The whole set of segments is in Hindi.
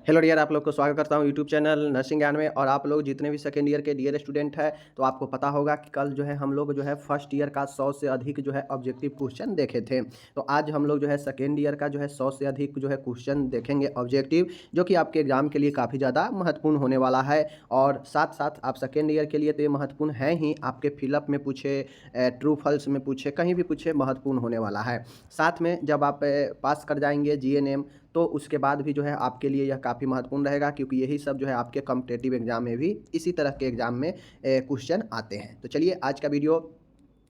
हेलो डियर, आप लोग को स्वागत करता हूं यूट्यूब चैनल नर्सिंग ज्ञान में। और आप लोग जितने भी सेकेंड ईयर के डियर स्टूडेंट हैं तो आपको पता होगा कि कल जो है हम लोग जो है फर्स्ट ईयर का 100 से अधिक जो है ऑब्जेक्टिव क्वेश्चन देखे थे। तो आज हम लोग जो है सेकेंड ईयर का जो है 100 से अधिक जो है क्वेश्चन देखेंगे ऑब्जेक्टिव, जो कि आपके एग्जाम के लिए काफ़ी ज़्यादा महत्वपूर्ण होने वाला है। और साथ साथ आप सेकेंड ईयर के लिए तो ये महत्वपूर्ण है ही, आपके फिलअप में पूछे, ट्रू फॉल्स में पूछे, कहीं भी पूछे, महत्वपूर्ण होने वाला है। साथ में जब आप पास कर जाएंगे जीएनएम तो उसके बाद भी जो है आपके लिए यह काफ़ी महत्वपूर्ण रहेगा, क्योंकि यही सब जो है आपके कॉम्पिटिटिव एग्जाम में भी इसी तरह के एग्जाम में क्वेश्चन आते हैं। तो चलिए, आज का वीडियो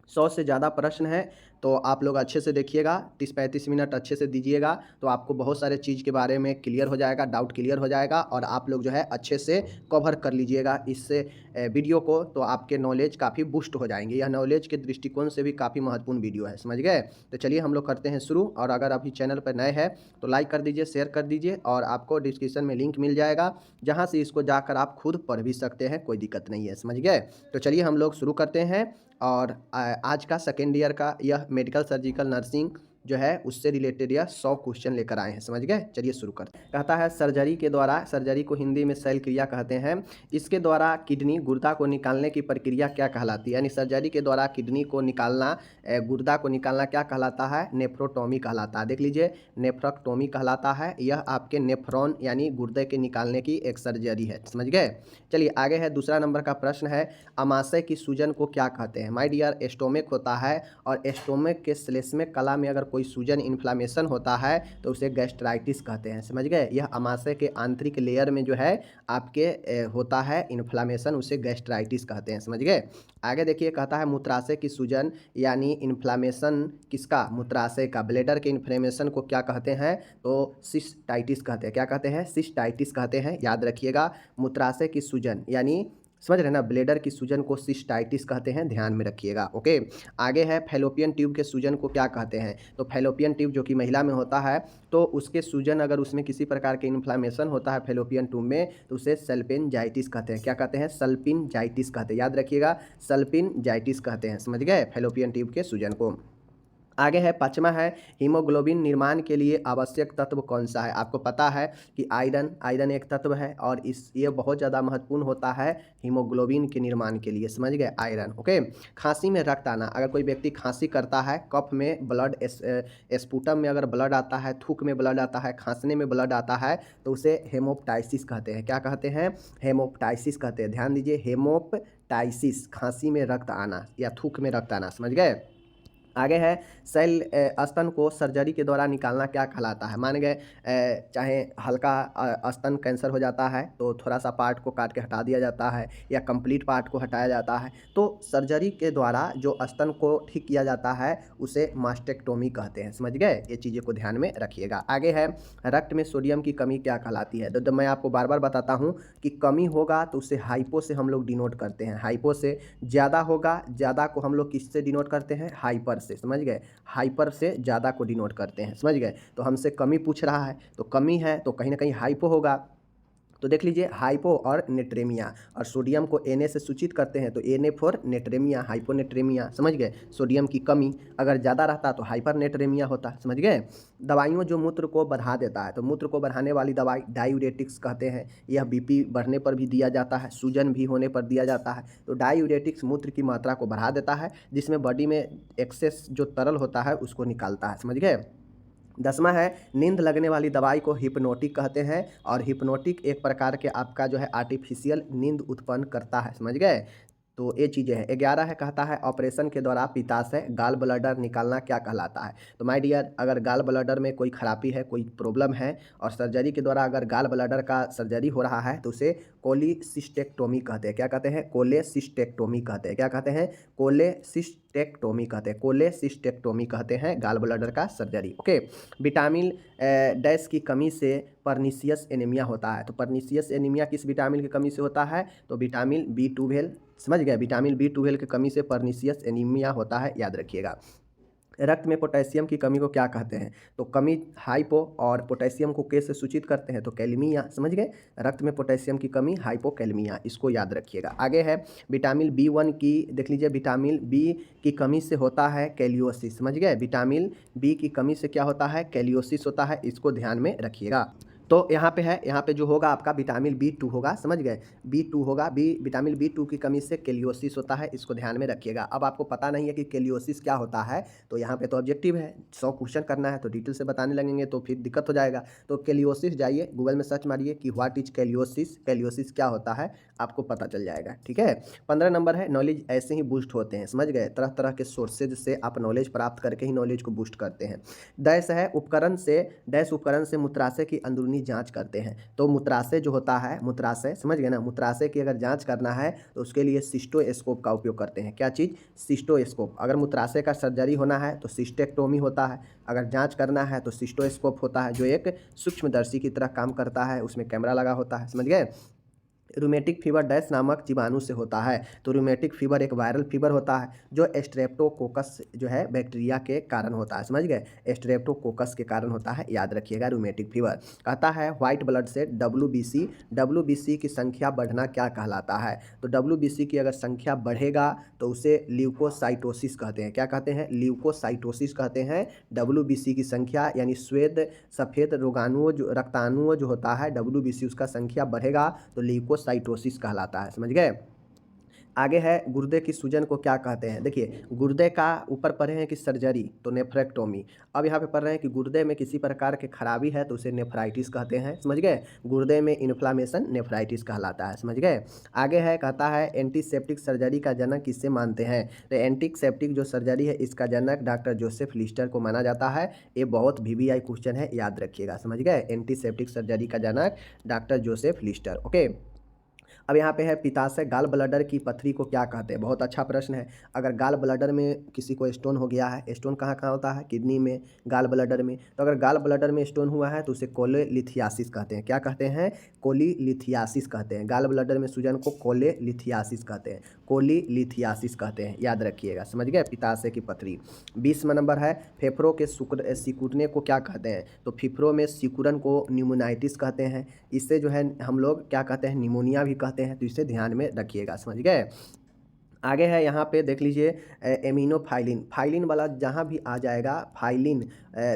100 से ज़्यादा प्रश्न है, तो आप लोग अच्छे से देखिएगा, 30-35 मिनट अच्छे से दीजिएगा तो आपको बहुत सारे चीज़ के बारे में क्लियर हो जाएगा, डाउट क्लियर हो जाएगा और आप लोग जो है अच्छे से कवर कर लीजिएगा इससे वीडियो को, तो आपके नॉलेज काफ़ी बूस्ट हो जाएंगे। यह नॉलेज के दृष्टिकोण से भी काफ़ी महत्वपूर्ण वीडियो है, समझ गए। तो चलिए हम लोग करते हैं शुरू। और अगर अभी चैनल पर नए हैं तो लाइक कर दीजिए, शेयर कर दीजिए और आपको डिस्क्रिप्शन में लिंक मिल जाएगा, जहाँ से इसको जाकर आप खुद पढ़ भी सकते हैं, कोई दिक्कत नहीं है, समझ गए। तो चलिए हम लोग शुरू करते हैं। और आज का सेकेंड ईयर का यह मेडिकल सर्जिकल नर्सिंग जो है उससे रिलेटेड यह 100 क्वेश्चन लेकर आए हैं, समझ गए। चलिए शुरू करते हैं। कहता है सर्जरी के द्वारा, सर्जरी को हिंदी में शल्य क्रिया कहते हैं, इसके द्वारा किडनी गुर्दा को निकालने की प्रक्रिया क्या कहलाती है। यानी सर्जरी के द्वारा किडनी को निकालना, गुर्दा को निकालना क्या कहलाता है, नेफ्रोटोमी कहलाता है। देख लीजिए, नेफ्रोटोमी कहलाता है। यह आपके नेफ्रॉन यानी गुर्दे के निकालने की एक सर्जरी है, समझ गए। चलिए आगे है, दूसरा नंबर का प्रश्न है, अमाशय की सूजन को क्या कहते हैं। माय डियर, एस्टोमिक होता है और एस्टोमिक के श्लेष्मक कला में अगर कोई सूजन इन्फ्लामेशन होता है तो उसे गैस्ट्राइटिस कहते हैं, समझ गए। यह अमाशय के आंतरिक लेयर में जो है आपके होता है इन्फ्लामेशन, उसे गैस्ट्राइटिस कहते हैं, समझ गए। आगे देखिए, कहता है मूत्राशय की सूजन यानी इन्फ्लामेशन किसका, मूत्राशय का, ब्लेडर के इन्फ्लेमेशन को क्या कहते हैं, तो सिस्टाइटिस कहते हैं। क्या कहते हैं, सिस्टाइटिस कहते हैं, याद रखिएगा। मूत्राशय की सूजन यानी, समझ रहे ना, ब्लेडर की सूजन को सिस्टाइटिस कहते हैं, ध्यान में रखिएगा। ओके, आगे है, फैलोपियन ट्यूब के सूजन को क्या कहते हैं। तो फैलोपियन ट्यूब जो कि महिला में होता है, तो उसके सूजन, अगर उसमें किसी प्रकार के इन्फ्लामेशन होता है फैलोपियन ट्यूब में, तो उसे सल्पिनजाइटिस कहते हैं। क्या कहते हैं, सल्पिनजाइटिस कहते हैं, याद रखिएगा, सल्पिनजाइटिस कहते हैं, समझ गए, फैलोपियन ट्यूब के सूजन को। आगे है, पाँचवा है, हीमोग्लोबिन निर्माण के लिए आवश्यक तत्व कौन सा है। आपको पता है कि आयरन, आयरन एक तत्व है और ये बहुत ज़्यादा महत्वपूर्ण होता है हीमोग्लोबिन के निर्माण के लिए, समझ गए, आयरन। ओके, खांसी में रक्त आना, अगर कोई व्यक्ति खांसी करता है, कफ में ब्लड, स्पूटम में अगर ब्लड आता है, थूक में ब्लड आता है, खांसने में ब्लड आता है, तो उसे हेमोप्टाइसिस कहते हैं। क्या कहते हैं, हेमोप्टाइसिस कहते हैं, ध्यान दीजिए, हेमोप्टाइसिस, खांसी में रक्त आना या थूक में रक्त आना, समझ गए। आगे है, सेल स्तन को सर्जरी के द्वारा निकालना क्या कहलाता है। मान गए चाहे हल्का स्तन कैंसर हो जाता है तो थोड़ा सा पार्ट को काट के हटा दिया जाता है, या कंप्लीट पार्ट को हटाया जाता है, तो सर्जरी के द्वारा जो स्तन को ठीक किया जाता है उसे मास्टेक्टोमी कहते हैं, समझ गए। ये चीज़ें को ध्यान में रखिएगा। आगे है, रक्त में सोडियम की कमी क्या कहलाती है। तो मैं आपको बार बार बताता हूँ कि कमी होगा तो उसे हाइपो से हम लोग डिनोट करते हैं, हाइपो से। ज़्यादा होगा, ज़्यादा को हम लोग किससे डिनोट करते हैं, हाइपर से, समझ गए, हाइपर से ज़्यादा को डिनोट करते हैं, समझ गए। तो हमसे कमी पूछ रहा है तो कमी है तो कहीं ना कहीं हाइपो होगा। तो देख लीजिए, हाइपो और नेट्रेमिया, और सोडियम को Na से सूचित करते हैं तो Na फॉर नेट्रेमिया, हाइपोनेट्रेमिया, समझ गए। सोडियम की कमी अगर ज़्यादा रहता तो हाइपर नेट्रेमिया होता, समझ गए। दवाइयों जो मूत्र को बढ़ा देता है, तो मूत्र को बढ़ाने वाली दवाई डायूरेटिक्स कहते हैं। यह बीपी बढ़ने पर भी दिया जाता है, सूजन भी होने पर दिया जाता है। तो डायूरेटिक्स मूत्र की मात्रा को बढ़ा देता है, जिसमें बॉडी में एक्सेस जो तरल होता है उसको निकालता है, समझ गए। 10वां है, नींद लगने वाली दवाई को हिप्नोटिक कहते हैं, और हिप्नोटिक एक प्रकार के आपका जो है आर्टिफिशियल नींद उत्पन्न करता है, समझ गए। तो ये चीज़ें हैं। 11 है, कहता है ऑपरेशन के द्वारा पित्ताशय गाल ब्लडर निकालना क्या कहलाता है। तो माय डियर, अगर गाल ब्लडर में कोई खराबी है, कोई प्रॉब्लम है, और सर्जरी के द्वारा अगर गाल ब्लडर का सर्जरी हो रहा है तो उसे कोलिसिस्टेक्टोमी कहते हैं। क्या कहते हैं, कोलेसिस्टेक्टोमी कहते हैं। क्या कहते हैं, कोलेसिस्टेक्टोमी कहते हैं, कोलेसिस्टेक्टोमी कहते हैं गाल ब्लडर का सर्जरी। ओके, विटामिन डैश की कमी से पर्नीशियस एनीमिया होता है। तो पर्नीशियस एनीमिया किस विटामिन की कमी से होता है, तो विटामिन B12, समझ गए, विटामिन B12 की कमी से पर्नीशियस एनीमिया होता है, याद रखिएगा। रक्त में पोटेशियम की कमी को क्या कहते हैं, तो कमी हाइपो, और पोटेशियम को के से सूचित करते हैं तो कैल्मिया, समझ गए। रक्त में पोटेशियम की कमी हाइपोकैल्मिया, इसको याद रखिएगा। आगे है, विटामिन B1 की, देख लीजिए, विटामिन B की कमी से होता है कैलियोसिस, समझ गए। विटामिन B की कमी से क्या होता है, कैलियोसिस होता है, इसको ध्यान में रखिएगा। तो यहाँ पे है, यहाँ पे जो होगा आपका विटामिन B2 होगा, समझ गए, B2 होगा, विटामिन B2 की कमी से केलियोसिस होता है, इसको ध्यान में रखिएगा। अब आपको पता नहीं है कि केलियोसिस क्या होता है, तो यहाँ पे तो ऑब्जेक्टिव है, 100 क्वेश्चन करना है तो डिटेल से बताने लगेंगे तो फिर दिक्कत हो जाएगा। तो केलियोसिस जाइए गूगल में सर्च मारिए कि व्हाट इज केलियोसिस, केलियोसिस क्या होता है, आपको पता चल जाएगा, ठीक है। 15 नंबर है, नॉलेज ऐसे ही बूस्ट होते हैं, समझ गए, तरह तरह के सोर्सेज से आप नॉलेज प्राप्त करके ही नॉलेज को बूस्ट करते हैं। डैश है, उपकरण से, डैश उपकरण से मूत्राशय की अंदरूनी जांच करते हैं। तो मूत्राशय जो होता है, मूत्राशय समझ गए ना, मूत्राशय की अगर जांच करना है तो उसके लिए सिस्टोस्कोप का उपयोग करते हैं। क्या चीज़? सिस्टोस्कोप। अगर मूत्राशय का सर्जरी होना है तो सिस्टेक्टोमी होता है, अगर जांच करना है तो सिस्टोस्कोप होता है, जो एक सूक्ष्मदर्शी की तरह काम करता है, उसमें कैमरा लगा होता है, समझ गए। रूमेटिक फीवर डैश नामक जीवाणु से होता है। तो रूमेटिक फीवर एक वायरल फीवर होता है जो स्ट्रेप्टोकोकस जो है बैक्टीरिया के कारण होता है, समझ गए, स्ट्रेप्टोकोकस के कारण होता है, याद रखिएगा रूमेटिक फीवर। कहता है व्हाइट ब्लड से WBC, WBC की संख्या बढ़ना क्या कहलाता है? तो WBC की अगर संख्या बढ़ेगा तो उसे ल्यूकोसाइटोसिस कहते हैं। क्या कहते हैं? ल्यूकोसाइटोसिस कहते हैं। WBC की संख्या यानी श्वेत सफ़ेद रोगाणुओं जो रक्ताणुओं जो होता है WBC उसका संख्या बढ़ेगा तो ल्यूकोसाइटोसिस कहलाता है, समझ गए। आगे है, गुर्दे की सूजन को क्या कहते हैं? देखिए, गुर्दे का ऊपर पढ़े हैं कि सर्जरी, तो नेफ्रेक्टोमी। अब यहाँ पे पढ़ रहे हैं कि गुर्दे में किसी प्रकार की खराबी है तो उसे नेफ्राइटिस कहते हैं, समझ गए। गुर्दे में इन्फ्लामेशन नेफ्राइटिस कहलाता है, समझ गए। आगे है, कहता है एंटीसेप्टिक सर्जरी का जनक किसे मानते हैं? तो एंटीसेप्टिक जो सर्जरी है इसका जनक डॉक्टर जोसेफ लिस्टर को माना जाता है। ये बहुत VVI क्वेश्चन है, याद रखिएगा, समझ गए। एंटीसेप्टिक सर्जरी का जनक डॉक्टर जोसेफ लिस्टर, ओके। अब यहाँ पे है, पित्ताशय गाल ब्लडर की पथरी को क्या कहते हैं? बहुत अच्छा प्रश्न है। अगर गाल ब्लडर में किसी को स्टोन हो गया है, स्टोन कहाँ कहाँ होता है? किडनी में, गाल ब्लडर में। तो अगर गाल ब्लडर में स्टोन हुआ है तो उसे कोलेलिथियासिस कहते हैं। क्या कहते हैं? कोलीलिथियासिस कहते हैं। गाल ब्लडर में सूजन को कोलेलिथियासिस कहते हैं, कोलीलिथियासिस कहते हैं, याद रखिएगा, समझ गए। पित्ताशय की पथरी। 20वां नंबर है, फेफड़ों के सिकुड़ने को क्या कहते हैं? तो फेफड़ों में सिकुड़न को न्यूमोनाइटिस कहते हैं। इससे जो है हम लोग क्या कहते हैं? निमोनिया भी कहते हैं, तो इसे ध्यान में रखिएगा, समझ गए। आगे है, यहाँ पे देख लीजिए, एमिनोफाइलिन, फाइलिन वाला जहाँ भी आ जाएगा, फाइलिन,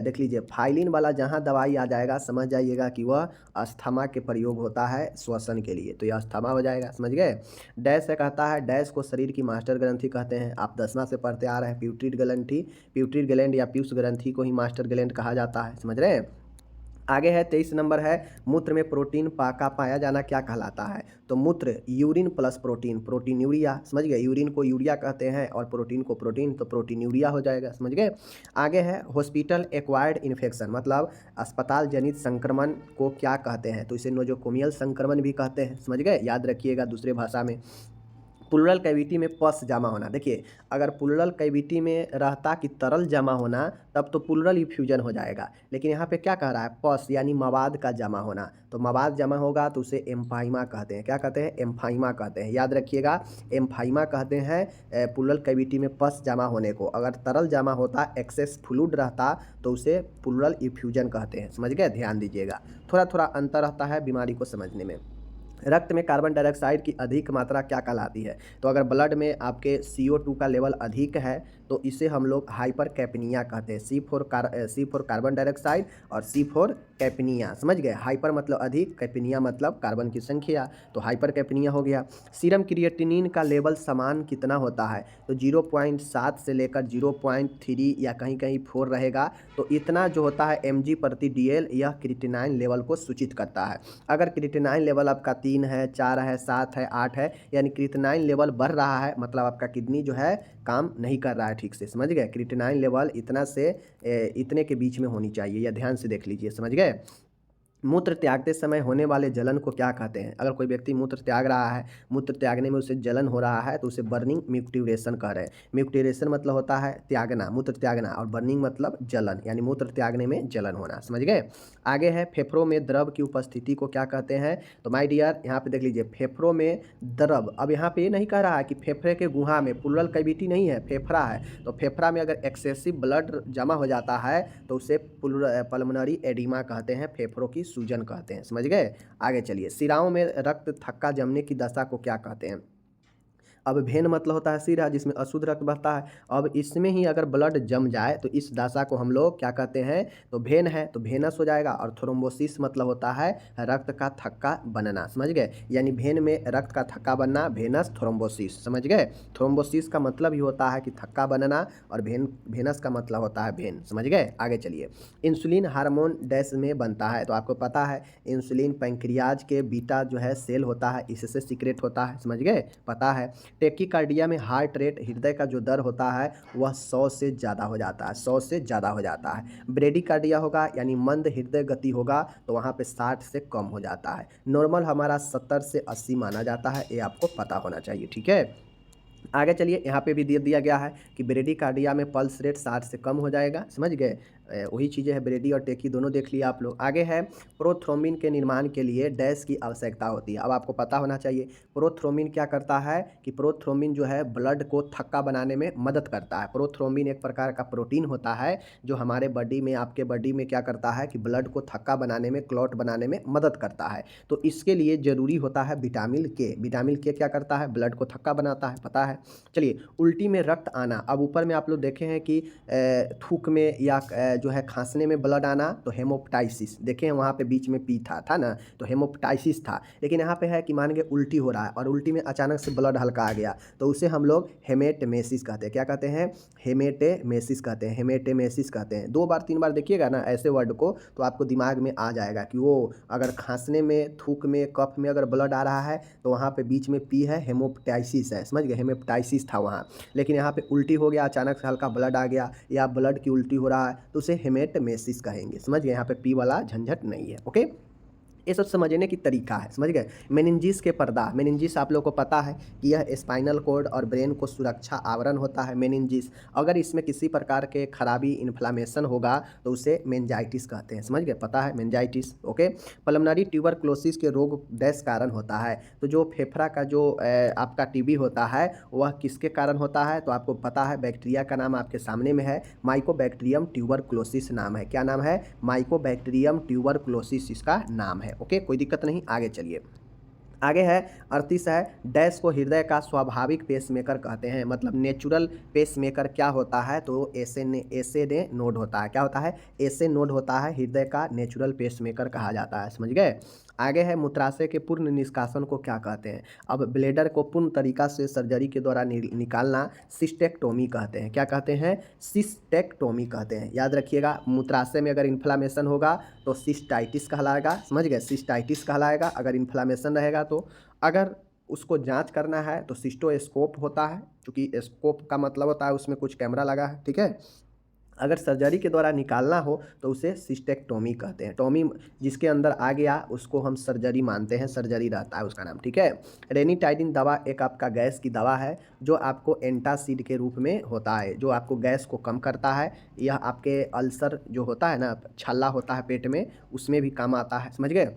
देख लीजिए, फाइलिन वाला जहाँ दवाई आ जाएगा समझ जाइएगा कि वह अस्थमा के प्रयोग होता है श्वसन के लिए, तो यह अस्थमा हो जाएगा, समझ गए। डैश से कहता है, डैश को शरीर की मास्टर ग्रंथि कहते हैं। आप 10वां से पढ़ते आ रहे हैं, प्यूटरिड ग्रंथि, प्यूटरिड ग्लैंड या पीयूष ग्रंथि को ही मास्टर ग्लैंड कहा जाता है, समझ रहे हैं। आगे है, 23 नंबर है, मूत्र में प्रोटीन का पाया जाना क्या कहलाता है? तो मूत्र, urine plus protein, protein urea, समझ गए। यूरिन को यूरिया कहते हैं और प्रोटीन को प्रोटीन, तो प्रोटीन यूरिया हो जाएगा, समझ गए। आगे है, हॉस्पिटल एक्वायर्ड इन्फेक्शन, मतलब अस्पताल जनित संक्रमण को क्या कहते हैं? तो इसे नोजोकोमियल संक्रमण भी कहते हैं, समझ गए, याद रखिएगा दूसरे भाषा में। प्लूरल कैविटी में पस जमा होना, देखिए, अगर प्लूरल कैविटी में रहता कि तरल जमा होना तब तो प्लूरल इफ्यूजन हो जाएगा, लेकिन यहाँ पे क्या कह रहा है? पस यानी मवाद का जमा होना, तो मवाद जमा होगा तो उसे एम्फाइमा कहते हैं। क्या कहते हैं? एम्फाइमा कहते हैं, याद रखिएगा, एम्फाइमा कहते हैं प्लूरल कैविटी में पस जमा होने को। अगर तरल जमा होता, एक्सेस फ्लूइड रहता, तो उसे प्लूरल इफ्यूजन कहते हैं, समझ गए, ध्यान दीजिएगा। थोड़ा थोड़ा अंतर रहता है बीमारी को समझने में। रक्त में कार्बन डाइऑक्साइड की अधिक मात्रा क्या कहलाती है? तो अगर ब्लड में आपके CO2 का लेवल अधिक है तो इसे हम लोग हाइपर कैपनिया कहते हैं। C फॉर कार्बन डाइऑक्साइड और C फॉर कैपनिया, समझ गए। हाइपर मतलब अधिक, कैपनिया मतलब कार्बन की संख्या, तो हाइपर कैपनिया हो गया। सीरम क्रिएटिनिन का लेवल समान कितना होता है? तो 0.7 से लेकर 0.3 या कहीं कहीं 4 रहेगा, तो इतना जो होता है mg/dl, यह क्रिएटिनाइन लेवल को सूचित करता है। अगर क्रिएटिनाइन लेवल आपका 3 है, 4 है, 7 है, 8 है, यानी क्रिएटिनाइन लेवल बढ़ रहा है, मतलब आपका किडनी जो है काम नहीं कर रहा है ठीक से, समझ गए। क्रिएटिनाइन लेवल इतना से इतने के बीच में होनी चाहिए, या ध्यान से देख लीजिए, समझ गए। मूत्र त्यागते समय होने वाले जलन को क्या कहते हैं? अगर कोई व्यक्ति मूत्र त्याग रहा है, मूत्र त्यागने में उसे जलन हो रहा है, तो उसे बर्निंग म्यूटिवेशन कह रहे हैं। म्यूटिवेशन मतलब होता है त्यागना, मूत्र त्यागना, और बर्निंग मतलब जलन, यानी मूत्र त्यागने में जलन होना, समझ गए। आगे है, फेफड़ों में द्रव की उपस्थिति को क्या कहते हैं? तो माय डियर, यहाँ पे देख लीजिए, फेफड़ों में द्रव, अब यहाँ पे ये नहीं कह रहा है कि फेफड़े के गुहा में, प्लूरल कैविटी नहीं है, फेफड़ा है, तो फेफड़ा में अगर एक्सेसिव ब्लड जमा हो जाता है तो उसे पल्मोनरी एडिमा कहते हैं, फेफड़ों की सूजन कहते हैं, समझ गए। आगे चलिए, सिराओं में रक्त थक्का जमने की दशा को क्या कहते हैं? अब भेन मतलब होता है सिरा जिसमें अशुद्ध रक्त बहता है। अब इसमें ही अगर ब्लड जम जाए तो इस दशा को हम लोग क्या कहते हैं, तो भेन है तो भेनस हो जाएगा। और थ्रोम्बोसिस मतलब होता है रक्त का थक्का बनना, समझ गए। यानी भेन में रक्त का थक्का बनना, भेनस थ्रोम्बोसिस, समझ गए। थ्रोम्बोसिस का मतलब ही होता है कि थक्का बनना और भेनस का मतलब होता है भेन, समझ गए। आगे चलिए, इंसुलिन हार्मोन डैश में बनता है, तो आपको पता है इंसुलिन पैंक्रियाज के बीटा जो है सेल होता है, इससे सीक्रेट होता है, समझ गए, पता है। टेकिकार्डिया में हार्ट रेट, हृदय का जो दर होता है वह 100 से ज़्यादा हो जाता है, 100 से ज़्यादा हो जाता है। ब्रेडिकार्डिया होगा यानी मंद हृदय गति होगा तो वहाँ पे 60 से कम हो जाता है। नॉर्मल हमारा 70 से 80 माना जाता है, ये आपको पता होना चाहिए, ठीक है। आगे चलिए, यहाँ पे भी दे दिया गया है कि ब्रेडिकार्डिया में पल्स रेट 60 से कम हो जाएगा, समझ गए। वही चीज़ें हैं, ब्रेडी और टेकी दोनों देख लिया आप लोग। आगे है प्रोथ्रोम्बिन के निर्माण के लिए डैश की आवश्यकता होती है। अब आपको पता होना चाहिए प्रोथ्रोम्बिन क्या करता है कि प्रोथ्रोम्बिन जो है ब्लड को थक्का बनाने में मदद करता है। प्रोथ्रोम्बिन एक प्रकार का प्रोटीन होता है जो हमारे बॉडी में, आपके बॉडी में क्या करता है कि ब्लड को थक्का बनाने में, क्लॉट बनाने में मदद करता है। तो इसके लिए ज़रूरी होता है विटामिन के। विटामिन के क्या करता है, ब्लड को थक्का बनाता है, पता है। चलिए, उल्टी में रक्त आना। अब ऊपर में आप लोग देखे हैं कि थूक में या जो है खांसने में ब्लड आना, तो हेमोप्टाइसिस देखे हैं, वहाँ पे बीच में पी था ना, तो हेमोप्टाइसिस था। लेकिन यहाँ पे है कि मान के उल्टी हो रहा है और उल्टी में अचानक से ब्लड हल्का आ गया, तो उसे हम लोग हेमेटेमेसिस कहते हैं। क्या कहते हैं, हेमेटेमेसिस कहते हैं, हेमेटेमेसिस कहते हैं। 2 बार 3 बार देखिएगा ना ऐसे वर्ड को, तो आपको दिमाग में आ जाएगा कि वो अगर खांसने में, थूक में, कफ में अगर ब्लड आ रहा है तो वहाँ पे बीच में पी है, हेमोप्टाइसिस है, समझ गए, हेमोप्टाइसिस था वहाँ। लेकिन यहाँ पे उल्टी हो गया, अचानक से हल्का ब्लड आ गया या ब्लड की उल्टी हो रहा है, तो उसे हेमेटेमेसिस कहेंगे, समझ गए। यहाँ पे पी वाला झंझट नहीं है, ओके। ये सब समझने की तरीका है, समझ गए। मेनिंजिस के पर्दा, मेनिंजिस आप लोग को पता है कि यह स्पाइनल कोड और ब्रेन को सुरक्षा आवरण होता है मेनिंजिस। अगर इसमें किसी प्रकार के खराबी, इन्फ्लामेशन होगा तो उसे मेंजाइटिस कहते हैं, समझ गए, पता है, मेंजाइटिस, ओके। पल्मोनरी ट्यूबरक्लोसिस के रोग डैश कारण होता है, तो जो फेफड़ा का जो आपका टीबी होता है वह किसके कारण होता है, तो आपको पता है बैक्टीरिया का नाम आपके सामने में है, माइकोबैक्टीरियम ट्यूबरक्लोसिस नाम है। क्या नाम है, माइकोबैक्टीरियम ट्यूबरक्लोसिस इसका नाम है, ओके, कोई दिक्कत नहीं। आगे चलिए, आगे है 38 है, डैश को हृदय का स्वाभाविक पेसमेकर कहते हैं। मतलब नेचुरल पेसमेकर क्या होता है, तो एसे नोड होता है। क्या होता है, एसे नोड होता है, हृदय का नेचुरल पेसमेकर कहा जाता है, समझ गए। आगे है मूत्राशय के पूर्ण निष्कासन को क्या कहते हैं। अब ब्लेडर को पूर्ण तरीका से सर्जरी के द्वारा निकालना सिस्टेक्टोमी कहते हैं। क्या कहते हैं, सिस्टेक्टोमी कहते हैं। याद रखिएगा, मूत्राशय में अगर इन्फ्लामेशन होगा तो सिस्टाइटिस कहलाएगा, समझ गए, सिस्टाइटिस कहलाएगा अगर इन्फ्लामेशन रहेगा तो। अगर उसको जांच करना है तो सिस्टोस्कोप होता है, क्योंकि स्कोप का मतलब होता है उसमें कुछ कैमरा लगा है, ठीक है। अगर सर्जरी के द्वारा निकालना हो तो उसे सिस्टेक्टोमी कहते हैं। टोमी जिसके अंदर आ गया उसको हम सर्जरी मानते हैं, सर्जरी रहता है उसका नाम, ठीक है। रेनिटाइडिन दवा एक आपका गैस की दवा है जो आपको एंटासिड के रूप में होता है, जो आपको गैस को कम करता है। यह आपके अल्सर जो होता है ना, छाला होता है पेट में, उसमें भी काम आता है, समझ गए।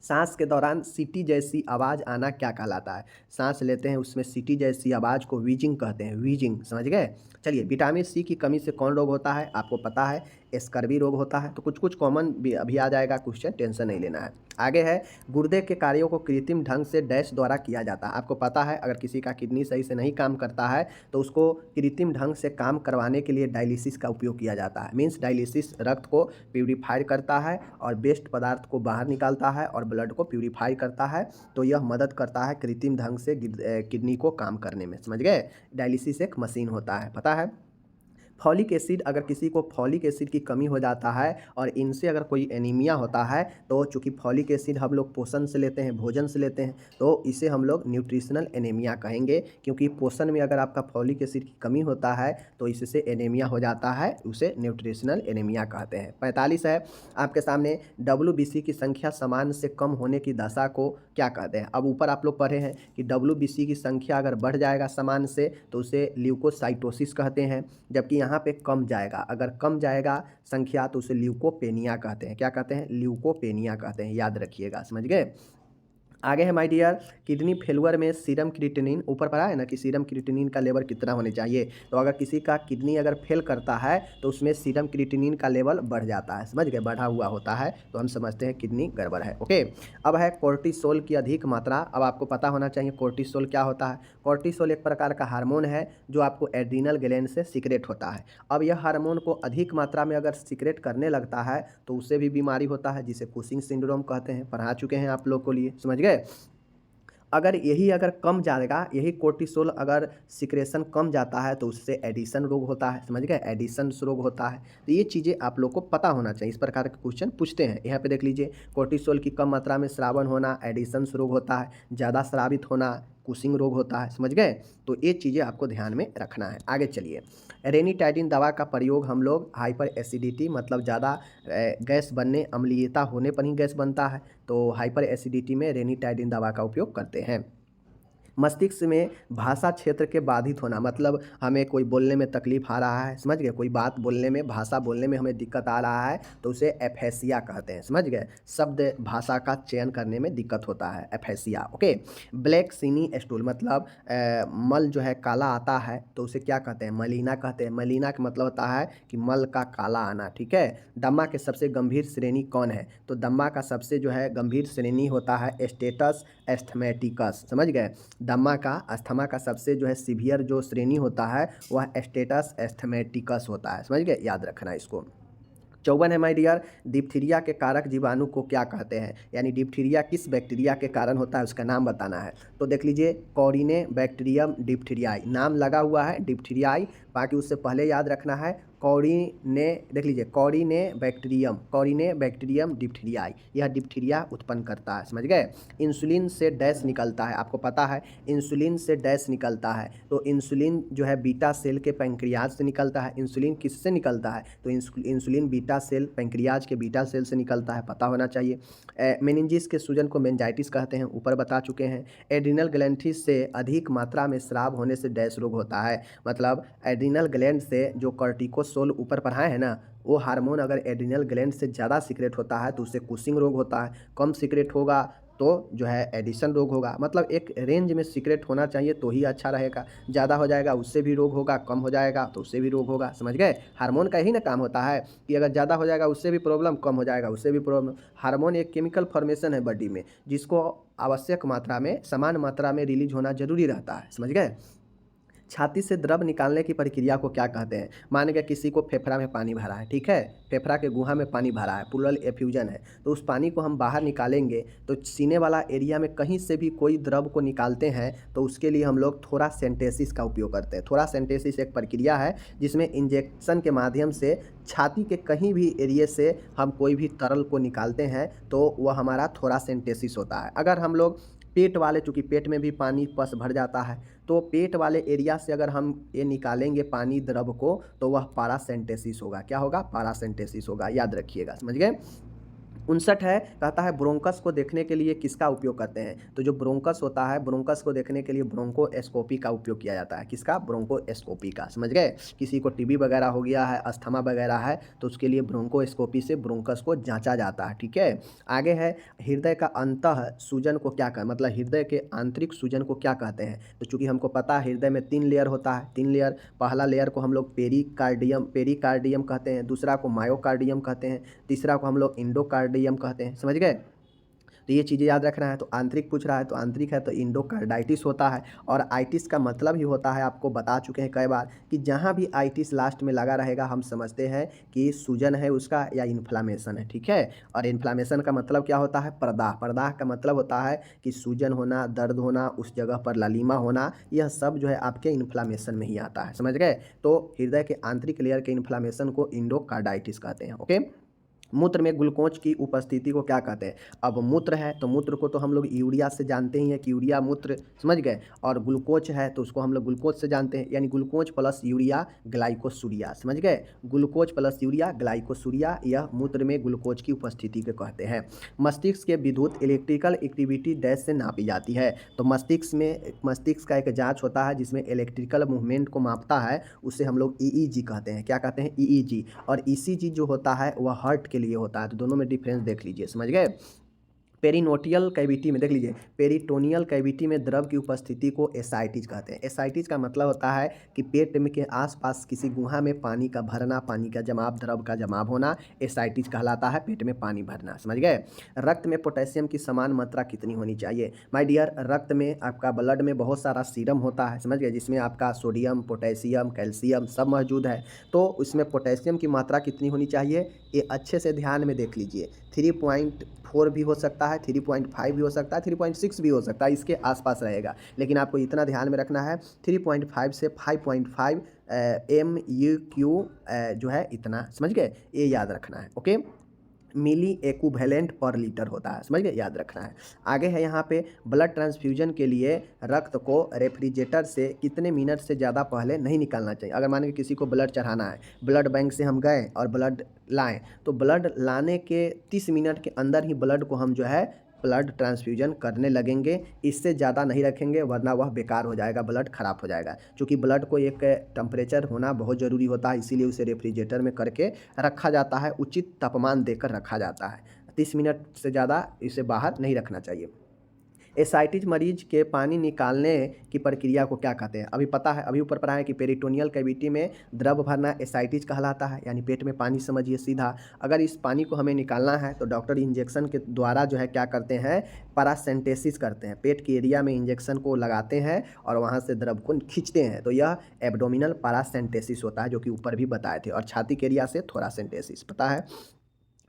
सांस के दौरान सीटी जैसी आवाज़ आना क्या कहलाता है, सांस लेते हैं उसमें सीटी जैसी आवाज़ को वीजिंग कहते हैं, वीजिंग, समझ गए। चलिए, विटामिन सी की कमी से कौन रोग होता है, आपको पता है स्कर्वी रोग होता है। तो कुछ कुछ कॉमन भी अभी आ जाएगा क्वेश्चन, टेंशन नहीं लेना है। आगे है गुर्दे के कार्यों को कृत्रिम ढंग से डैश द्वारा किया जाता है। आपको पता है अगर किसी का किडनी सही से नहीं काम करता है तो उसको कृत्रिम ढंग से काम करवाने के लिए डायलिसिस का उपयोग किया जाता है। मीन्स डायलिसिस रक्त को प्यूरिफाई करता है और वेस्ट पदार्थ को बाहर निकालता है और ब्लड को प्यूरिफाई करता है, तो यह मदद करता है कृत्रिम ढंग से किडनी को काम करने में, समझ गए। डायलिसिस एक मशीन होता है, पता है। फॉलिक एसिड, अगर किसी को फॉलिक एसिड की कमी हो जाता है और इनसे अगर कोई एनीमिया होता है, तो चूँकि फॉलिक एसिड हम लोग पोषण से लेते हैं, भोजन से लेते हैं, तो इसे हम लोग न्यूट्रिशनल एनीमिया कहेंगे। क्योंकि पोषण में अगर आपका फॉलिक एसिड की कमी होता है तो इससे एनीमिया हो जाता है, उसे न्यूट्रिशनल एनीमिया कहते हैं। 45 है आपके सामने, WBC की संख्या समान से कम होने की दशा को क्या कहते हैं। अब ऊपर आप लोग पढ़े हैं कि WBC की संख्या अगर बढ़ जाएगा समान से तो उसे ल्यूकोसाइटोसिस कहते हैं, जबकि यहाँ पे कम जाएगा, अगर कम जाएगा संख्या तो उसे ल्यूकोपेनिया कहते हैं। क्या कहते हैं, ल्यूकोपेनिया कहते हैं, याद रखिएगा, समझ गए। आगे है माय डियर, किडनी फेलुअर में सीरम क्रिएटिनिन ऊपर पढ़ा है ना कि सीरम क्रिएटिनिन का लेवल कितना होने चाहिए। तो अगर किसी का किडनी अगर फेल करता है तो उसमें सीरम क्रिएटिनिन का लेवल बढ़ जाता है, समझ गए, बढ़ा हुआ होता है, तो हम समझते हैं किडनी गड़बड़ है। ओके, अब है कोर्टिसोल की अधिक मात्रा। अब आपको पता होना चाहिए कोर्टिसोल क्या होता है। कोर्टिसोल एक प्रकार का हार्मोन है जो आपको एड्रीनल ग्लैंड से सीक्रेट होता है। अब यह हार्मोन को अधिक मात्रा में अगर सीक्रेट करने लगता है तो उससे भी बीमारी होता है, जिसे कुशिंग सिंड्रोम कहते हैं, पढ़ा चुके हैं आप लोग को लिए, समझ गए। अगर यही अगर कम जाएगा, यही कोर्टिसोल अगर सिक्रेशन कम जाता है तो उससे एडिशन रोग होता है, समझ गए, एडिशन रोग होता है। तो ये चीज़ें आप लोग को पता होना चाहिए, इस प्रकार के क्वेश्चन पूछते हैं। यहाँ पे देख लीजिए, कोर्टिसोल की कम मात्रा में स्रावन होना एडिशन रोग होता है, ज़्यादा स्रावित होना कुशिंग रोग होता है, समझ गए। तो ये चीज़ें आपको ध्यान में रखना है। आगे चलिए, रेनिटाइडिन दवा का प्रयोग हम लोग हाइपर एसिडिटी मतलब ज़्यादा गैस बनने, अम्लीयता होने पर ही गैस बनता है, तो हाइपर एसिडिटी में रेनिटाइडिन दवा का उपयोग करते हैं। मस्तिष्क में भाषा क्षेत्र के बाधित होना, मतलब हमें कोई बोलने में तकलीफ आ रहा है, समझ गए, कोई बात बोलने में, भाषा बोलने में हमें दिक्कत आ रहा है तो उसे एफेसिया कहते हैं, समझ गए, शब्द भाषा का चयन करने में दिक्कत होता है, एफेसिया। ओके, ब्लैक सीनी स्टूल मतलब मल जो है काला आता है तो उसे क्या कहते हैं, मलीना कहते हैं। मलीना का मतलब होता है कि मल का काला आना, ठीक है। दम्मा के सबसे गंभीर श्रेणी कौन है, तो दम्मा का सबसे जो है गंभीर श्रेणी होता है स्टेटस एस्थमेटिकस, समझ गए। दम्मा का, अस्थमा का सबसे जो है सीवियर जो श्रेणी होता है वह स्टेटस एस्थमेटिकस होता है, समझ गए, याद रखना इसको। 54 है माय डियर, डिप्थीरिया के कारक जीवाणु को क्या कहते हैं, यानी डिप्थीरिया किस बैक्टीरिया के कारण होता है उसका नाम बताना है। तो देख लीजिए, कॉरिने बैक्टीरियम डिप्थीरियाई, नाम लगा हुआ है डिप्थीरियाई, बाकी उससे पहले याद रखना है कॉरिने, देख लीजिए कॉरिने बैक्टीरियम डिप्थीरियाई, यह डिप्थीरिया उत्पन्न करता है, समझ गए। इंसुलिन से डैश निकलता है, आपको पता है इंसुलिन से डैश निकलता है, तो इंसुलिन जो है बीटा सेल के पैंक्रियाज से निकलता है। इंसुलिन किससे निकलता है, तो इंसुलिन बीटा सेल, पैंक्रियाज के बीटा सेल से निकलता है, पता होना चाहिए। मेनिंजिस के सूजन को मेनिंजाइटिस कहते हैं, ऊपर बता चुके हैं। एड्रिनल ग्लैंडिस से अधिक मात्रा में स्राव होने से डैश रोग होता है, मतलब एड्रिनल ग्लैंड से जो कॉर्टिकोसोल ऊपर पढ़ाए हैं ना, वो हार्मोन अगर एड्रिनल ग्लैंड से ज़्यादा सीक्रेट होता है तो उससे कुशिंग रोग होता है, कम सीक्रेट होगा तो जो है एडिशन रोग होगा। मतलब एक रेंज में सीक्रेट होना चाहिए तो ही अच्छा रहेगा, ज़्यादा हो जाएगा उससे भी रोग होगा, कम हो जाएगा तो उससे भी रोग होगा, समझ गए। हार्मोन का यही ना काम होता है कि अगर ज़्यादा हो जाएगा उससे भी प्रॉब्लम, कम हो जाएगा उससे भी प्रॉब्लम। हार्मोन एक केमिकल फॉर्मेशन है बॉडी में जिसको आवश्यक मात्रा में, समान मात्रा में रिलीज होना जरूरी रहता है, समझ गए। छाती से द्रव निकालने की प्रक्रिया को क्या कहते हैं, मान गया किसी को फेफड़ा में पानी भरा है, ठीक है, फेफड़ा के गुहा में पानी भरा है, प्लूरल एफ्यूजन है, तो उस पानी को हम बाहर निकालेंगे तो सीने वाला एरिया में कहीं से भी कोई द्रव को निकालते हैं तो उसके लिए हम लोग थोरासेंटेसिस का उपयोग करते हैं। थोरासेंटेसिस एक प्रक्रिया है जिसमें इंजेक्शन के माध्यम से छाती के कहीं भी एरिए से हम कोई भी तरल को निकालते हैं तो वह हमारा थोरासेंटेसिस होता है। अगर हम लोग पेट वाले, चूँकि पेट में भी पानी पस भर जाता है, तो पेट वाले एरिया से अगर हम ये निकालेंगे पानी द्रव को तो वह पारासेंटेसिस होगा, क्या होगा, पारासेंटेसिस होगा, याद रखिएगा, समझ गए। 59 है, कहता है ब्रोंकस को देखने के लिए किसका उपयोग करते हैं, तो जो ब्रोंकस होता है, ब्रोंकस को देखने के लिए ब्रोंकोस्कोपी का उपयोग किया जाता है, किसका, ब्रोंकोस्कोपी का, समझ गए। किसी को टीबी वगैरह हो गया है, अस्थमा वगैरह है तो उसके लिए ब्रोंकोस्कोपी से ब्रोंकस को जांचा जाता है, ठीक है। आगे है, हृदय का अंतः सूजन को क्या कहते हैं, मतलब हृदय के आंतरिक सूजन को क्या कहते हैं, तो चूंकि हमको पता है हृदय में 3 लेयर होता है, 3 लेयर, पहला लेयर को हम लोग पेरिकार्डियम कहते हैं, दूसरा को मायोकार्डियम कहते हैं, तीसरा को हम लोग इंडोकार्डियम कहते हैं, समझ गए। तो ये चीज़ें याद रखना है। तो आंतरिक पूछ रहा है तो आंतरिक है तो इंडोकार्डाइटिस होता है, और आइटिस का मतलब ही होता है, आपको बता चुके हैं कई बार, कि जहाँ भी आइटिस लास्ट में लगा रहेगा हम समझते हैं कि सूजन है उसका या इन्फ्लामेशन है, ठीक है। और इन्फ्लामेशन का मतलब क्या होता है, प्रदाह, प्रदाह का मतलब होता है कि सूजन होना, दर्द होना, उस जगह पर ललीमा होना, यह सब जो है आपके इन्फ्लामेशन में ही आता है, समझ गए। तो हृदय के आंतरिक लेयर के इन्फ्लामेशन को इंडोकार्डाइटिस कहते हैं, ओके। मूत्र में ग्लूकोज की उपस्थिति को क्या कहते हैं, अब मूत्र है तो मूत्र को तो हम लोग यूरिया से जानते ही हैं कि यूरिया मूत्र, समझ गए, और ग्लूकोज है तो उसको हम लोग ग्लूकोज से जानते हैं, यानी ग्लूकोज प्लस यूरिया ग्लाइकोसूरिया, समझ गए, ग्लूकोज प्लस यूरिया ग्लाइकोसूरिया, यह मूत्र में ग्लूकोज की उपस्थिति को कहते हैं। मस्तिष्क के विद्युत इलेक्ट्रिकल एक्टिविटी डैश से नापी जाती है, तो मस्तिष्क का एक जाँच होता है जिसमें इलेक्ट्रिकल मूवमेंट को मापता है, उसे हम लोग ईईजी कहते हैं, क्या कहते हैं, ईईजी। और ईसीजी जो होता है वह हार्ट के लिए होता है, तो दोनों में डिफरेंस देख लीजिए, समझ गए। पेरिनोटियल कैविटी में देख लीजिए, पेरिटोनियल कैविटी में द्रव की उपस्थिति को एसाइटिस कहते हैं। एसाइटिस का मतलब होता है कि पेट में के आसपास किसी गुहा में पानी का भरना, पानी का जमाव, द्रव का जमाव होना एसाइटिस कहलाता है, पेट में पानी भरना। समझ गए। रक्त में पोटेशियम की समान मात्रा कितनी होनी चाहिए? माय डियर, रक्त में आपका ब्लड में बहुत सारा सीरम होता है, समझ गए, जिसमें आपका सोडियम, पोटेशियम, कैल्शियम सब मौजूद है। तो उसमें पोटेशियम की मात्रा कितनी होनी चाहिए, ये अच्छे से ध्यान में देख लीजिए। 3.4 भी हो सकता है, 3.5 भी हो सकता है, 3.6 भी हो सकता है, इसके आसपास रहेगा। लेकिन आपको इतना ध्यान में रखना है 3.5 से 5.5 MUQ जो है इतना, समझ गए, ये याद रखना है। ओके, मिली एक्विवेलेंट पर लीटर होता है, समझ गए, याद रखना है। आगे है यहाँ पे ब्लड ट्रांसफ्यूजन के लिए रक्त को रेफ्रिजरेटर से कितने मिनट से ज़्यादा पहले नहीं निकालना चाहिए। अगर मान के किसी को ब्लड चढ़ाना है, ब्लड बैंक से हम गए और ब्लड लाएं, तो ब्लड लाने के 30 मिनट के अंदर ही ब्लड को हम जो है ब्लड ट्रांसफ्यूजन करने लगेंगे। इससे ज़्यादा नहीं रखेंगे, वरना वह बेकार हो जाएगा, ब्लड ख़राब हो जाएगा। क्योंकि ब्लड को एक टेम्परेचर होना बहुत ज़रूरी होता है, इसीलिए उसे रेफ्रिजरेटर में करके रखा जाता है, उचित तापमान देकर रखा जाता है। 30 मिनट से ज़्यादा इसे बाहर नहीं रखना चाहिए। एसाइटिस मरीज के पानी निकालने की प्रक्रिया को क्या कहते हैं? अभी पता है, अभी ऊपर पढ़ा है कि पेरिटोनियल कैविटी में द्रव भरना एसाइटिस कहलाता है, यानी पेट में पानी समझिए सीधा। अगर इस पानी को हमें निकालना है तो डॉक्टर इंजेक्शन के द्वारा जो है क्या करते हैं, पैरासेंटेसिस करते हैं, पेट के एरिया में इंजेक्शन को लगाते हैं और वहाँ से द्रव को खींचते हैं। तो यह एब्डोमिनल पैरासेंटेसिस होता है, जो कि ऊपर भी बताए थे। और छाती के एरिया से थोरासेंटेसिस, पता है।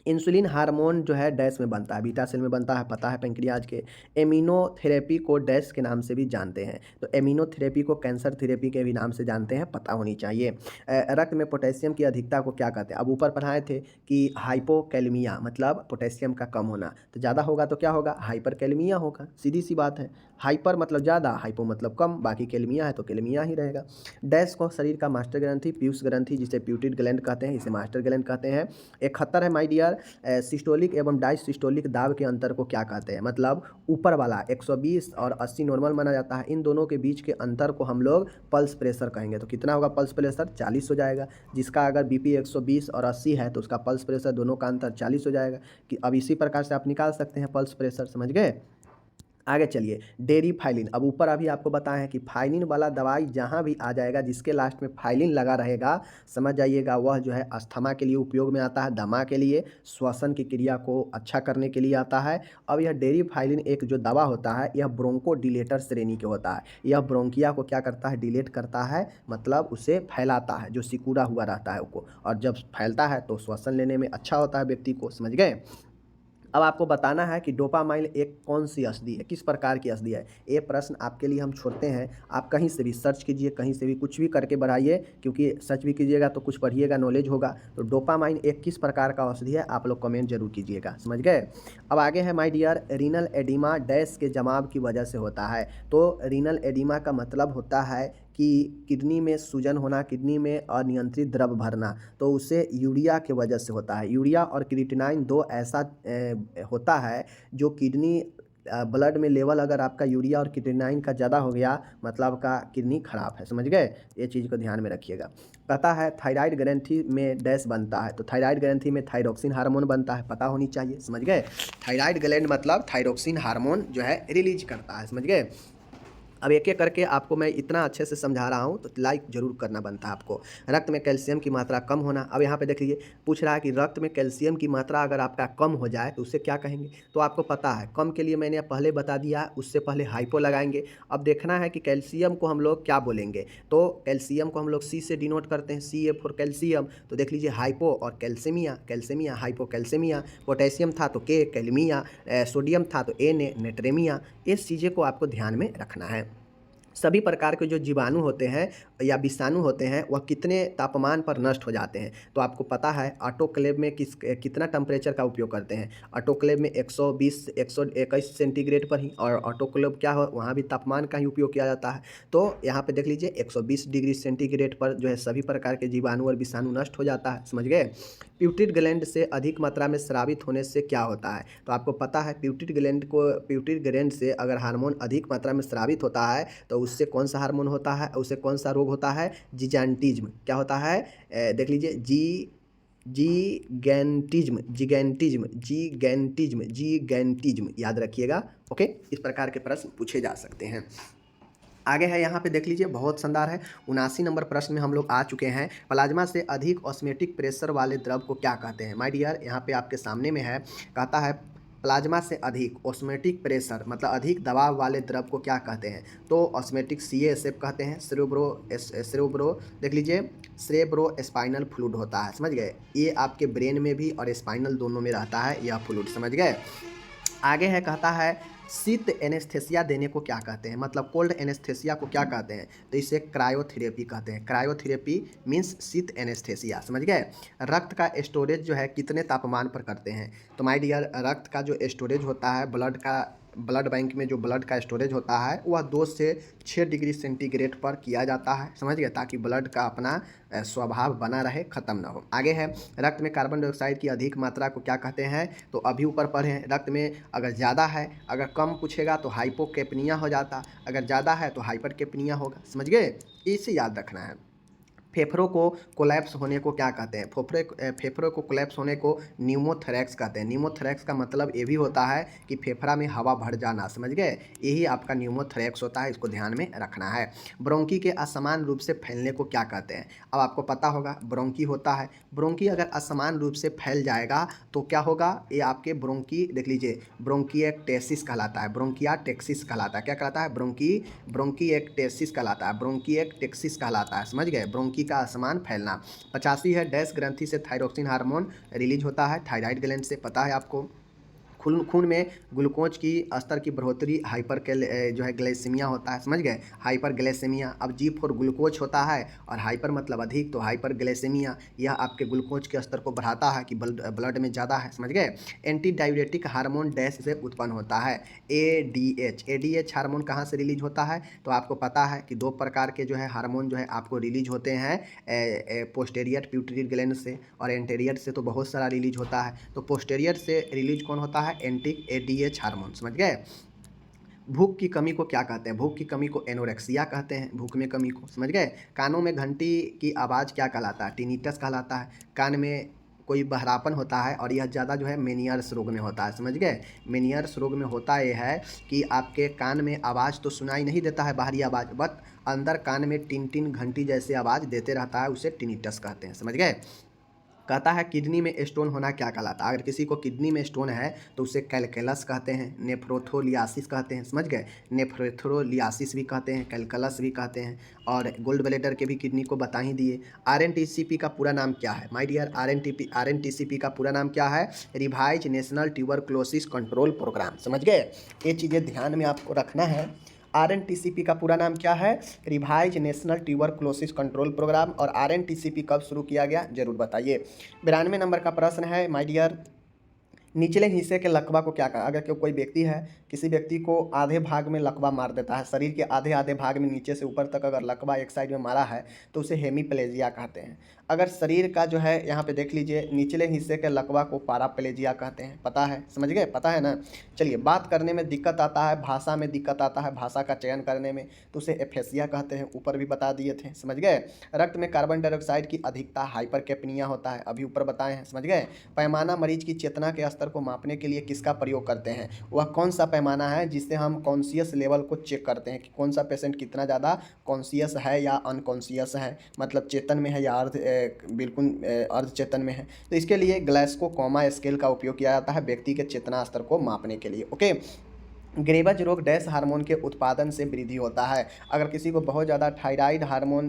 इंसुलिन हार्मोन जो है डैश में बनता है, बीटा सेल में बनता है, पता है, पेंक्रियाज के। इम्यूनोथेरेपी को डैश के नाम से भी जानते हैं, तो इम्यूनोथेरेपी को कैंसर थेरेपी के भी नाम से जानते हैं, पता होनी चाहिए। रक्त में पोटेशियम की अधिकता को क्या कहते हैं? अब ऊपर पढ़ाए थे कि हाइपोकैलेमिया मतलब पोटेशियम का कम होना, तो ज़्यादा होगा तो क्या होगा, हाइपरकैलेमिया होगा, सीधी सी बात है। हाइपर मतलब ज़्यादा, हाइपो मतलब कम, बाकी कैलेमिया है तो कैलेमिया ही रहेगा। डैश को शरीर का मास्टर ग्रंथि, पीयूष ग्रंथि जिसे प्यूटिड ग्लैंड कहते हैं, इसे मास्टर ग्लैंड कहते हैं। 71 है माय डियर, सिस्टोलिक एवं डायसिस्टोलिक दाब के अंतर को क्या कहते हैं? मतलब ऊपर वाला 120 और 80 नॉर्मल माना जाता है, इन दोनों के बीच के अंतर को हम लोग पल्स प्रेशर कहेंगे। तो कितना होगा पल्स प्रेशर? 40 हो जाएगा। जिसका अगर बीपी 120 और 80 है तो उसका पल्स प्रेशर दोनों का अंतर 40 हो जाएगा। कि अब इसी प्रकार से आप निकाल सकते हैं पल्स प्रेशर, समझ गए। आगे चलिए, डेरी फाइलिन। अब ऊपर अभी आपको बताया है कि फाइलिन वाला दवाई जहाँ भी आ जाएगा जिसके लास्ट में फाइलिन लगा रहेगा, समझ जाइएगा वह जो है अस्थमा के लिए उपयोग में आता है, दमा के लिए, श्वसन की क्रिया को अच्छा करने के लिए आता है। अब यह डेरी फाइलिन एक जो दवा होता है, यह ब्रोंको डिलेटर श्रेणी के होता है। यह ब्रोंकिया को क्या करता है, डिलेट करता है, मतलब उसे फैलाता है, जो सिकुड़ा हुआ रहता है उसको, और जब फैलता है तो श्वसन लेने में अच्छा होता है व्यक्ति को, समझ गए। अब आपको बताना है कि डोपामाइन एक कौन सी औषधि है, किस प्रकार की औषधि है। ये प्रश्न आपके लिए हम छोड़ते हैं, आप कहीं से भी सर्च कीजिए, कहीं से भी कुछ भी करके बढ़ाइए, क्योंकि सर्च भी कीजिएगा तो कुछ पढ़िएगा, नॉलेज होगा। तो डोपामाइन एक किस प्रकार का औषधि है, आप लोग कमेंट जरूर कीजिएगा, समझ गए। अब आगे है my dear, renal edema dash के जमाव की वजह से होता है। तो रीनल एडिमा का मतलब होता है कि किडनी में सूजन होना, किडनी में अनियंत्रित द्रव भरना, तो उसे यूरिया के वजह से होता है। यूरिया और क्रिएटिनाइन दो ऐसा होता है जो किडनी ब्लड में लेवल अगर आपका यूरिया और क्रिएटिनाइन का ज़्यादा हो गया, मतलब आपका किडनी खराब है, समझ गए। ये चीज़ को ध्यान में रखिएगा। कहता है थायराइड ग्रंथि में डैश बनता है, तो थायराइड ग्रंथि में थायरोक्सिन हार्मोन बनता है, पता होनी चाहिए, समझ गए। थायराइड ग्लैंड मतलब थायरोक्सिन हार्मोन जो है रिलीज करता है, समझ गए। अब एक एक करके आपको मैं इतना अच्छे से समझा रहा हूँ तो लाइक जरूर करना बनता है आपको। रक्त में कैल्शियम की मात्रा कम होना, अब यहाँ पे देख लीजिए, पूछ रहा है कि रक्त में कैल्शियम की मात्रा अगर आपका कम हो जाए तो उसे क्या कहेंगे। तो आपको पता है, कम के लिए मैंने पहले बता दिया, उससे पहले हाइपो लगाएंगे। अब देखना है कि कैल्शियम को हम लोग क्या बोलेंगे। तो कैल्शियम को हम लोग सी से डिनोट करते हैं, सी ए फॉर कैल्शियम। तो देख लीजिए हाइपो और calcaemia, calcaemia hypo calcaemia. Potassium था तो के कैलमिया, सोडियम था तो ए ने नेट्रेमिया। इस चीज़ें को आपको ध्यान में रखना है। सभी प्रकार के जो जीवाणु होते हैं या विषाणु होते हैं वह कितने तापमान पर नष्ट हो जाते हैं। तो आपको पता है ऑटोक्लेव में कितना टेम्परेचर का उपयोग करते हैं। ऑटोक्लेव में 120 121 सेंटीग्रेड पर ही, और ऑटोक्लेव क्या हो, वहाँ भी तापमान का ही उपयोग किया जाता है। तो यहाँ पे देख लीजिए 120 डिग्री सेंटीग्रेड पर जो है सभी प्रकार के जीवाणु और विषाणु नष्ट हो जाता है, समझ गए। प्यूटिड ग्लैंड से अधिक मात्रा में स्रावित होने से क्या होता है। तो आपको पता है प्यूटिड ग्लैंड से अगर हार्मोन अधिक मात्रा में स्रावित होता है तो उससे कौन सा हार्मोन होता है, उससे कौन सा रोग होता है, जिजान्टिज्म। क्या होता है, देख लीजिए, जीगैंटिज्म, जीगैंटिज्म, जीगैंटिज्म, जीगैंटिज्म याद रखिएगा। ओके, इस प्रकार के प्रश्न पूछे जा सकते हैं। आगे है यहाँ पे देख लीजिए, बहुत शानदार है। 79 नंबर प्रश्न में हम लोग आ चुके हैं। प्लाज्मा से अधिक ऑस्मेटिक प्रेशर वाले द्रव को क्या कहते हैं? माय डियर, यहाँ पे आपके सामने में है, कहता है प्लाज्मा से अधिक ऑस्मेटिक प्रेशर मतलब अधिक दबाव वाले द्रव को क्या कहते हैं? तो ऑस्मेटिक CASF कहते हैं। सेरेब्रो देख लीजिए, सेरेब्रो स्पाइनल फ्लूइड होता है, समझ गए? ये आपके ब्रेन में भी और स्पाइनल दोनों में रहता है यह फ्लूइड, समझ गए? आगे है, कहता है शीत एनेस्थेसिया देने को क्या कहते हैं? मतलब कोल्ड एनेस्थेसिया को क्या कहते हैं? तो इसे क्रायोथेरेपी कहते हैं। क्रायोथेरेपी मीन्स शीत एनेस्थेसिया, समझ गए? रक्त का स्टोरेज जो है कितने तापमान पर करते हैं? तो माय डियर, रक्त का जो स्टोरेज होता है ब्लड बैंक में जो ब्लड का स्टोरेज होता है वह 2 से 6 डिग्री सेंटीग्रेड पर किया जाता है, समझ गए? ताकि ब्लड का अपना स्वभाव बना रहे, ख़त्म ना हो। आगे है, रक्त में कार्बन डाइऑक्साइड की अधिक मात्रा को क्या कहते हैं? तो अभी ऊपर पढ़े हैं, रक्त में अगर ज़्यादा है, अगर कम पूछेगा तो हाइपोकेपनिया हो जाता, अगर ज़्यादा है तो हाइपरकेपनिया होगा, समझ गए? इसे याद रखना है। फेफड़ों को कोलैप्स होने को क्या कहते हैं? फेफड़ों को कोलैप्स होने को न्यूमोथोरैक्स कहते हैं। न्यूमोथोरैक्स का मतलब ये भी होता है कि फेफड़ा में हवा भर जाना, समझ गए? यही आपका न्यूमोथोरैक्स होता है, इसको ध्यान में रखना है। ब्रोंकी के असमान रूप से फैलने को क्या कहते हैं? अब आपको पता होगा, ब्रोंकी होता है, ब्रोंकी अगर असमान रूप से फैल जाएगा तो क्या होगा? ये आपके ब्रोंकी देख लीजिए, ब्रोंकिएक्टेसिस कहलाता है, ब्रोंकियाटेक्सिस कहलाता है। क्या कहलाता है? ब्रोंकिएक्टेसिस कहलाता है, ब्रोंकिएक्टेक्सिस कहलाता है, समझ गए? ब्रोंकी का असमान फैलना। 85 है, डैश ग्रंथि से थायरोक्सिन हार्मोन रिलीज होता है? थायराइड ग्लैंड से, पता है आपको। खून में ग्लूकोज की स्तर की बढ़ोतरी जो है ग्लाइसेमिया होता है, समझ गए? Hyperglycemia. अब G फॉर ग्लूकोज होता है और हाइपर मतलब अधिक, तो हाइपर ग्लाइसेमिया यह आपके ग्लूकोज के स्तर को बढ़ाता है कि ब्लड में ज़्यादा है, समझ गए? एंटी डायबिटिक हार्मोन डैश से उत्पन्न होता है? ADH हार्मोन कहाँ से रिलीज होता है? तो आपको पता है कि 2 प्रकार के जो है हार्मोन जो है आपको रिलीज होते हैं, पोस्टेरियर प्यूटरी ग्लैंड से और एंटेरियर से तो बहुत सारा रिलीज होता है। तो पोस्टेरियर से रिलीज कौन होता है? ADH हार्मोन, समझ गए? भूख की कमी को क्या कहते हैं? भूख की कमी को एनोरेक्सिया कहते हैं, भूख में कमी को, समझ गए? कानों में घंटी की आवाज़ क्या कहलाता है? टिनिटस कहलाता है। कान में कोई बहरापन होता है और यह ज़्यादा जो है मेनियर्स रोग में होता है, समझ गए? मेनियर्स रोग में होता यह है कि आपके कान में आवाज़ तो सुनाई नहीं देता है, बाहरी आवाज़, बट अंदर कान में टिन टिन घंटी जैसे आवाज़ देते रहता है, उसे टिनिटस कहते हैं, समझ गए? कहता है किडनी में स्टोन होना क्या कहलाता है? अगर किसी को किडनी में स्टोन है तो उसे कैलकुलस कहते हैं, नेफ्रोथोलियासिस कहते हैं, समझ गए? नेफ्रोथोलियासिस भी कहते हैं, कैलकुलस भी कहते हैं। और गोल्ड ब्लैडर के भी किडनी को बता ही दिए। RNTCP का पूरा नाम क्या है? माय डियर, RNTCP का पूरा नाम क्या है? Revise national tuberculosis control programme, समझ गए? ये चीज़ें ध्यान में आपको रखना है। RNTCP का पूरा नाम क्या है? Revise national tuberculosis control programme. और RNTCP कब शुरू किया गया, जरूर बताइए। 92 नंबर का प्रश्न है, माय डियर, निचले हिस्से के लकवा को क्या कहा? अगर कोई व्यक्ति है, किसी व्यक्ति को आधे भाग में लकवा मार देता है, शरीर के आधे आधे भाग में नीचे से ऊपर तक अगर लकवा एक साइड में मारा है तो उसे हेमीप्लेजिया कहते हैं। अगर शरीर का जो है, यहाँ पे देख लीजिए, निचले हिस्से के लकवा को पैराप्लेजिया कहते हैं, पता है, समझ गए? पता है ना? चलिए, बात करने में दिक्कत आता है, भाषा में दिक्कत आता है, भाषा का चयन करने में, तो उसे एफेसिया कहते हैं, ऊपर भी बता दिए थे, समझ गए? रक्त में कार्बन डाइऑक्साइड की अधिकता हाइपरकेपनिया होता है, अभी ऊपर बताए हैं, समझ गए? पैमाना मरीज की चेतना के स्तर को मापने के लिए किसका प्रयोग करते हैं? वह कौन सा पैमाना है जिससे हम कॉन्शियस लेवल को चेक करते हैं कि कौन सा पेशेंट कितना ज़्यादा कॉन्शियस है या अनकॉन्शियस है, मतलब चेतन में है या बिल्कुल अर्ध चेतन में है? तो इसके लिए ग्लास्को कोमा स्केल का उपयोग किया जाता है व्यक्ति के चेतना स्तर को मापने के लिए। ओके, ग्रेवज रोग डैश हार्मोन के उत्पादन से वृद्धि होता है? अगर किसी को बहुत ज़्यादा थायराइड हार्मोन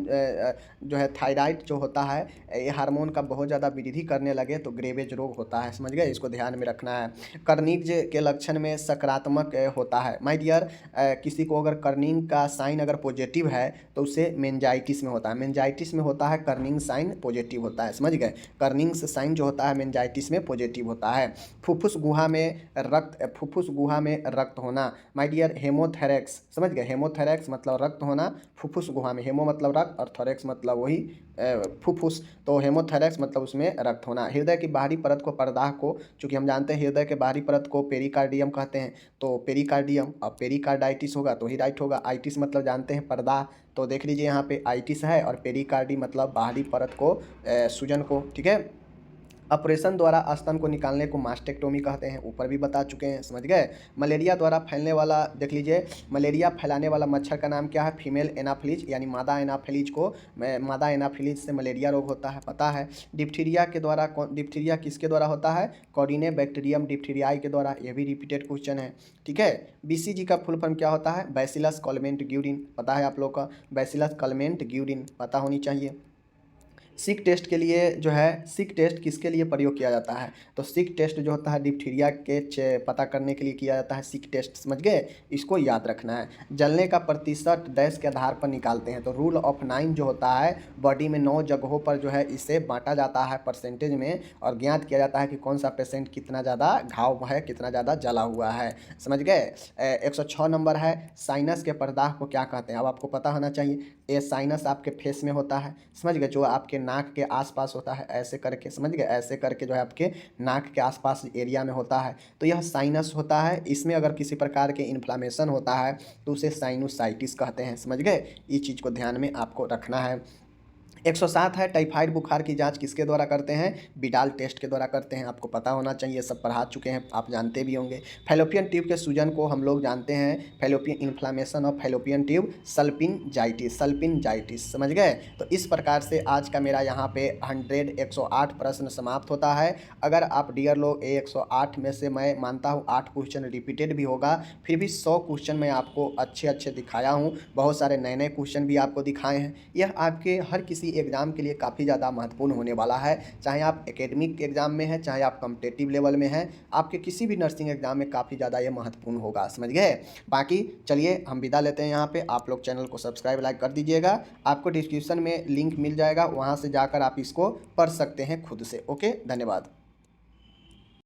जो है, थायराइड जो होता है, ये हार्मोन का बहुत ज़्यादा वृद्धि करने लगे तो ग्रेवेज रोग होता है, समझ गए? इसको ध्यान में रखना है। कर्निंग के लक्षण में सकारात्मक होता है? माय डियर, किसी को अगर कर्निंग का साइन अगर पॉजिटिव है तो उसे मेंजाइटिस में होता है, मेंजाइटिस में होता है, कर्निंग साइन पॉजिटिव होता है, समझ गए? कर्निंग साइन जो होता है मेंजाइटिस में पॉजिटिव होता है। फुफ्फुस गुहा में रक्त होना, माय डियर, हेमोथेरेक्स, समझ गए? हेमोथेरेक्स मतलब रक्त होना, फुफ्फुस गुहा में, हेमो मतलब रक्त और थोरेक्स मतलब वही फुफ्फुस, तो हेमोथेरेक्स मतलब उसमें रक्त होना। हृदय की बाहरी परत को, पर्दाह को, चूंकि हम जानते हैं हृदय के बाहरी परत को पेरिकार्डियम कहते हैं, तो पेरिकार्डियम, अब पेरिकार्डाइटिस होगा तो ही राइट होगा। आइटिस मतलब जानते हैं पर्दा, तो देख लीजिए यहाँ पे आइटिस है, और पेरिकार्डी मतलब बाहरी परत को, सूजन को, ठीक है? ऑपरेशन द्वारा स्तन को निकालने को मास्टेक्टोमी कहते हैं, ऊपर भी बता चुके हैं, समझ गए। मलेरिया द्वारा फैलने वाला, देख लीजिए, मलेरिया फैलाने वाला मच्छर का नाम क्या है? फीमेल एनाफिलीज, यानी मादा एनाफिलीज को, मादा एनाफिलीज से मलेरिया रोग होता है, पता है। डिप्थीरिया के द्वारा, डिप्थीरिया किसके द्वारा होता है? कॉर्डिने बैक्टीरियम डिप्थीरियाई के द्वारा, ये भी रिपीटेड क्वेश्चन है, ठीक है। बीसीजी का फुल फॉर्म क्या होता है? बैसिलस कॉलमेंट ग्यूरिन, पता है आप लोग का, बैसिलस कॉलमेंट ग्यूरिन पता होनी चाहिए। सिक टेस्ट के लिए जो है, सिक टेस्ट किसके लिए प्रयोग किया जाता है? तो सिक टेस्ट जो होता है डिप्थीरिया के पता करने के लिए किया जाता है, सिक टेस्ट, समझ गए, इसको याद रखना है। जलने का प्रतिशत डैश के आधार पर निकालते हैं, तो रूल ऑफ 9 जो होता है, बॉडी में 9 जगहों पर जो है इसे बांटा जाता है परसेंटेज में, और ज्ञात किया जाता है कि कौन सा पेशेंट कितना ज़्यादा घाव है, कितना ज़्यादा जला हुआ है, समझ गए। 106 नंबर है, साइनस के प्रदाह को क्या कहते हैं? अब आपको पता होना चाहिए। ये साइनस आपके फेस में होता है, समझ गए, जो आपके नाक के आसपास होता है, ऐसे करके, समझ गए, ऐसे करके जो है आपके नाक के आसपास एरिया में होता है, तो यह साइनस होता है। इसमें अगर किसी प्रकार के इन्फ्लामेशन होता है तो उसे साइनोसाइटिस कहते हैं, समझ गए। इस चीज़ को ध्यान में आपको रखना है। 107 है, टाइफाइड बुखार की जांच किसके द्वारा करते हैं? बिडाल टेस्ट के द्वारा करते हैं, आपको पता होना चाहिए, सब पढ़ा चुके हैं, आप जानते भी होंगे। फैलोपियन ट्यूब के सूजन को हम लोग जानते हैं, fallopian inflammation of fallopian tube, salpingitis, salpingitis, समझ गए। तो इस प्रकार से आज का मेरा यहाँ पे 108 प्रश्न समाप्त होता है। अगर आप डियर लोग 108 में से मैं मानता हूँ 8 क्वेश्चन रिपीटेड भी होगा, फिर भी 100 क्वेश्चन मैं आपको अच्छे अच्छे दिखाया हूँ, बहुत सारे नए नए क्वेश्चन भी आपको दिखाए हैं। यह आपके हर किसी एग्ज़ाम के लिए काफ़ी ज़्यादा महत्वपूर्ण होने वाला है, चाहे आप एकेडमिक एग्ज़ाम में हैं, चाहे आप कॉम्पिटिटिव लेवल में हैं, आपके किसी भी नर्सिंग एग्ज़ाम में काफ़ी ज़्यादा ये महत्वपूर्ण होगा, समझ गए। बाकी चलिए हम विदा लेते हैं यहाँ पे। आप लोग चैनल को सब्सक्राइब लाइक कर दीजिएगा, आपको डिस्क्रिप्शन में लिंक मिल जाएगा, वहाँ से जाकर आप इसको पढ़ सकते हैं खुद से। ओके, धन्यवाद।